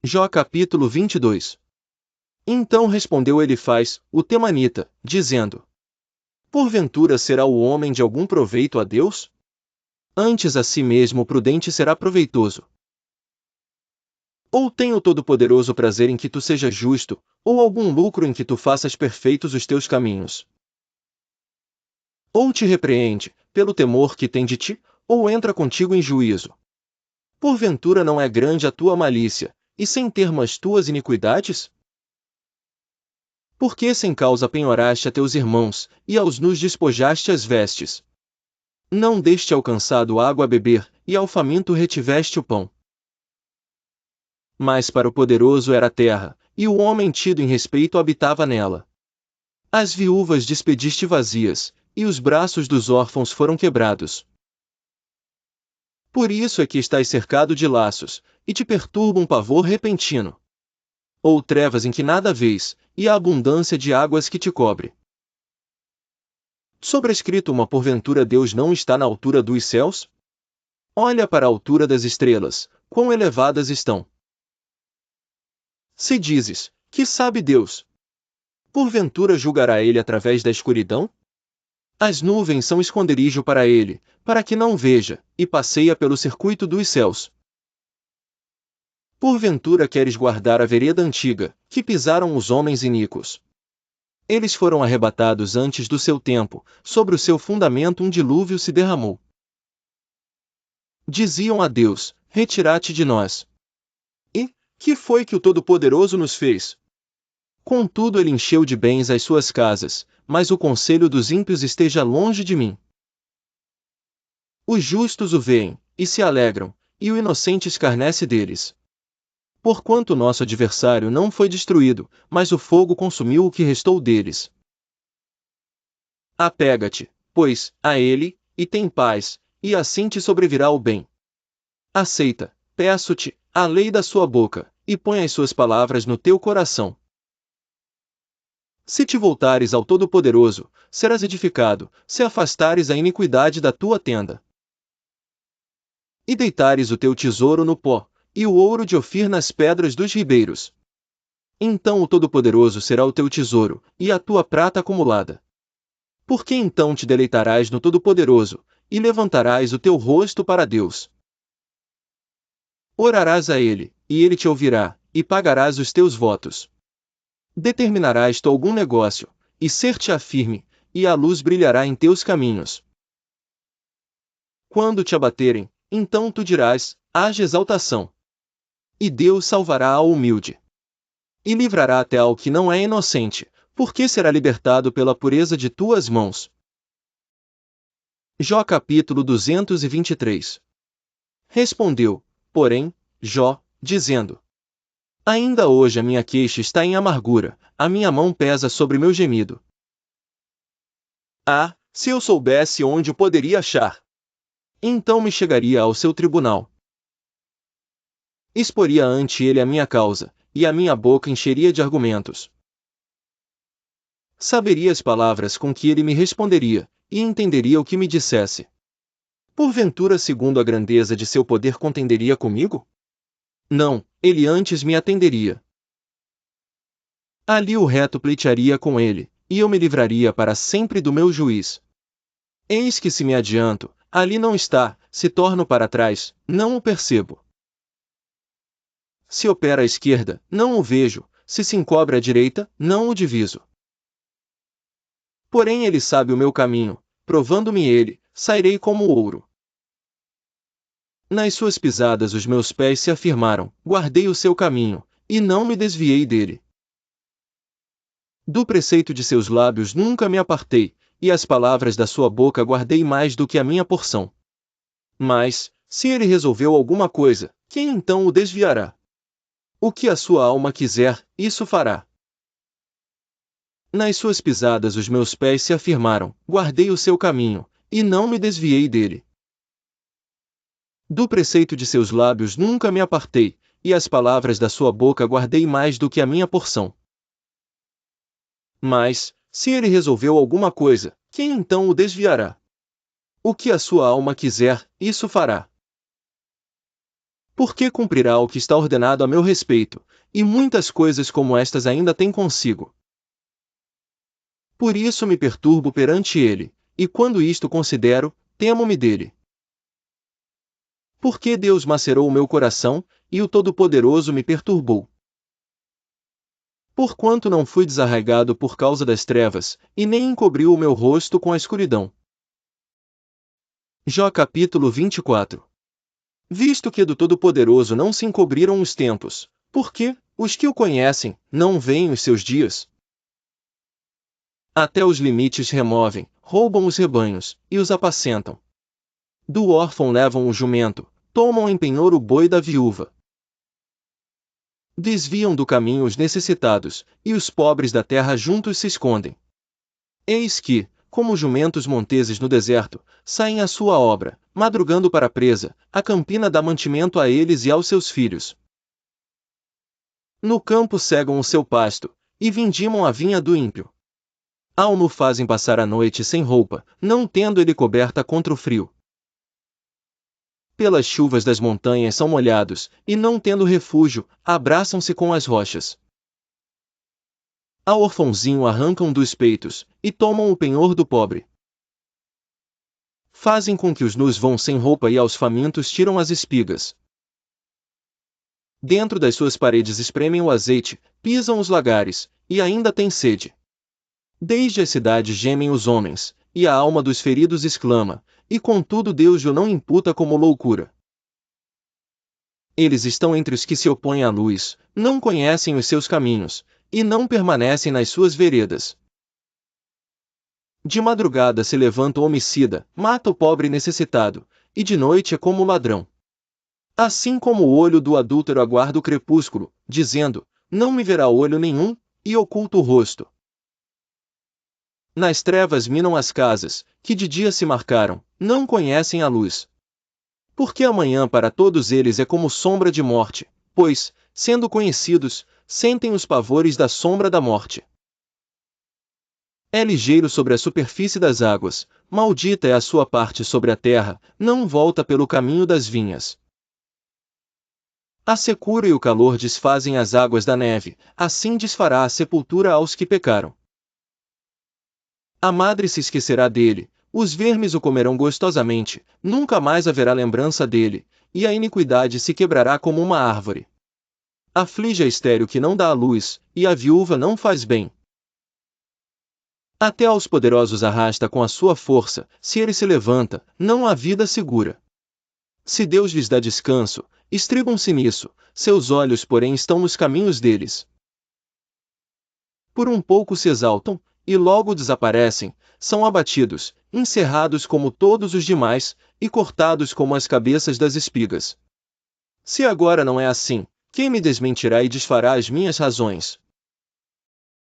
Jó capítulo 22. Então respondeu Elifaz, o temanita, dizendo: Porventura será o homem de algum proveito a Deus? Antes a si mesmo prudente será proveitoso. Ou tem o Todo-Poderoso prazer em que tu sejas justo, ou algum lucro em que tu faças perfeitos os teus caminhos? Ou te repreende, pelo temor que tem de ti, ou entra contigo em juízo? Porventura não é grande a tua malícia, e sem termo as tuas iniquidades? Por que sem causa penhoraste a teus irmãos, e aos nus despojaste as vestes? Não deste ao cansado água a beber, e ao faminto retiveste o pão. Mas para o poderoso era a terra, e o homem tido em respeito habitava nela. As viúvas despediste vazias, e os braços dos órfãos foram quebrados. Por isso é que estás cercado de laços, e te perturba um pavor repentino. Ou trevas em que nada vês, e a abundância de águas que te cobre. Sobrescrito uma porventura Deus não está na altura dos céus? Olha para a altura das estrelas, quão elevadas estão. Se dizes, que sabe Deus? Porventura julgará ele através da escuridão? As nuvens são esconderijo para ele, para que não veja, e passeia pelo circuito dos céus. Porventura queres guardar a vereda antiga, que pisaram os homens iníquos. Eles foram arrebatados antes do seu tempo, sobre o seu fundamento um dilúvio se derramou. Diziam a Deus, retira-te de nós. E, que foi que o Todo-Poderoso nos fez? Contudo ele encheu de bens as suas casas, mas o conselho dos ímpios esteja longe de mim. Os justos o veem, e se alegram, e o inocente escarnece deles. Porquanto nosso adversário não foi destruído, mas o fogo consumiu o que restou deles. Apega-te, pois, a ele, e tem paz, e assim te sobrevirá o bem. Aceita, peço-te, a lei da sua boca, e põe as suas palavras no teu coração. Se te voltares ao Todo-Poderoso, serás edificado, se afastares a iniquidade da tua tenda. E deitares o teu tesouro no pó, e o ouro de Ofir nas pedras dos ribeiros. Então o Todo-Poderoso será o teu tesouro, e a tua prata acumulada. Por que então te deleitarás no Todo-Poderoso, e levantarás o teu rosto para Deus? Orarás a ele, e ele te ouvirá, e pagarás os teus votos. Determinarás tu algum negócio, e ser-te-á firme, e a luz brilhará em teus caminhos. Quando te abaterem, então tu dirás, haja exaltação. E Deus salvará ao humilde. E livrará até ao que não é inocente, porque será libertado pela pureza de tuas mãos. Jó capítulo 223. Respondeu, porém, Jó, dizendo: Ainda hoje a minha queixa está em amargura, a minha mão pesa sobre meu gemido. Ah, se eu soubesse onde o poderia achar! Então me chegaria ao seu tribunal. Exporia ante ele a minha causa, e a minha boca encheria de argumentos. Saberia as palavras com que ele me responderia, e entenderia o que me dissesse. Porventura segundo a grandeza de seu poder contenderia comigo? Não, ele antes me atenderia. Ali o reto pleitearia com ele, e eu me livraria para sempre do meu juiz. Eis que se me adianto, ali não está, se torno para trás, não o percebo. Se opera à esquerda, não o vejo, se encobre à direita, não o diviso. Porém ele sabe o meu caminho, provando-me ele, sairei como ouro. Nas suas pisadas os meus pés se afirmaram, guardei o seu caminho, e não me desviei dele. Do preceito de seus lábios nunca me apartei, e as palavras da sua boca guardei mais do que a minha porção. Mas, se ele resolveu alguma coisa, quem então o desviará? O que a sua alma quiser, isso fará. Nas suas pisadas os meus pés se afirmaram, guardei o seu caminho, e não me desviei dele. Do preceito de seus lábios nunca me apartei, e as palavras da sua boca guardei mais do que a minha porção. Mas, se ele resolveu alguma coisa, quem então o desviará? O que a sua alma quiser, isso fará. Porque cumprirá o que está ordenado a meu respeito, e muitas coisas como estas ainda tem consigo. Por isso me perturbo perante ele, e quando isto considero, temo-me dele. Porque Deus macerou o meu coração, e o Todo-Poderoso me perturbou. Porquanto não fui desarraigado por causa das trevas, e nem encobriu o meu rosto com a escuridão. Jó capítulo 24. Visto que do Todo-Poderoso não se encobriram os tempos, porque, os que o conhecem, não veem os seus dias. Até os limites removem, roubam os rebanhos, e os apacentam. Do órfão levam o jumento, tomam em penhor o boi da viúva. Desviam do caminho os necessitados, e os pobres da terra juntos se escondem. Eis que, como jumentos monteses no deserto, saem à sua obra, madrugando para a presa, a campina dá mantimento a eles e aos seus filhos. No campo cegam o seu pasto, e vindimam a vinha do ímpio. Ao-no fazem passar a noite sem roupa, não tendo ele coberta contra o frio. Pelas chuvas das montanhas são molhados, e não tendo refúgio, abraçam-se com as rochas. Ao orfãozinho arrancam dos peitos, e tomam o penhor do pobre. Fazem com que os nus vão sem roupa e aos famintos tiram as espigas. Dentro das suas paredes espremem o azeite, pisam os lagares, e ainda têm sede. Desde as cidades gemem os homens, e a alma dos feridos exclama, e contudo Deus o não imputa como loucura. Eles estão entre os que se opõem à luz, não conhecem os seus caminhos, e não permanecem nas suas veredas. De madrugada se levanta o homicida, mata o pobre necessitado, e de noite é como o ladrão. Assim como o olho do adúltero aguarda o crepúsculo, dizendo, não me verá olho nenhum, e oculta o rosto. Nas trevas minam as casas, que de dia se marcaram, não conhecem a luz. Porque amanhã para todos eles é como sombra de morte, pois, sendo conhecidos, sentem os pavores da sombra da morte. É ligeiro sobre a superfície das águas, maldita é a sua parte sobre a terra, não volta pelo caminho das vinhas. A secura e o calor desfazem as águas da neve, assim desfará a sepultura aos que pecaram. A madre se esquecerá dele, os vermes o comerão gostosamente, nunca mais haverá lembrança dele, e a iniquidade se quebrará como uma árvore. Aflige a estéril que não dá a luz, e a viúva não faz bem. Até aos poderosos arrasta com a sua força, se ele se levanta, não há vida segura. Se Deus lhes dá descanso, estribam-se nisso, seus olhos porém estão nos caminhos deles. Por um pouco se exaltam, e logo desaparecem, são abatidos, encerrados como todos os demais, e cortados como as cabeças das espigas. Se agora não é assim, quem me desmentirá e desfará as minhas razões?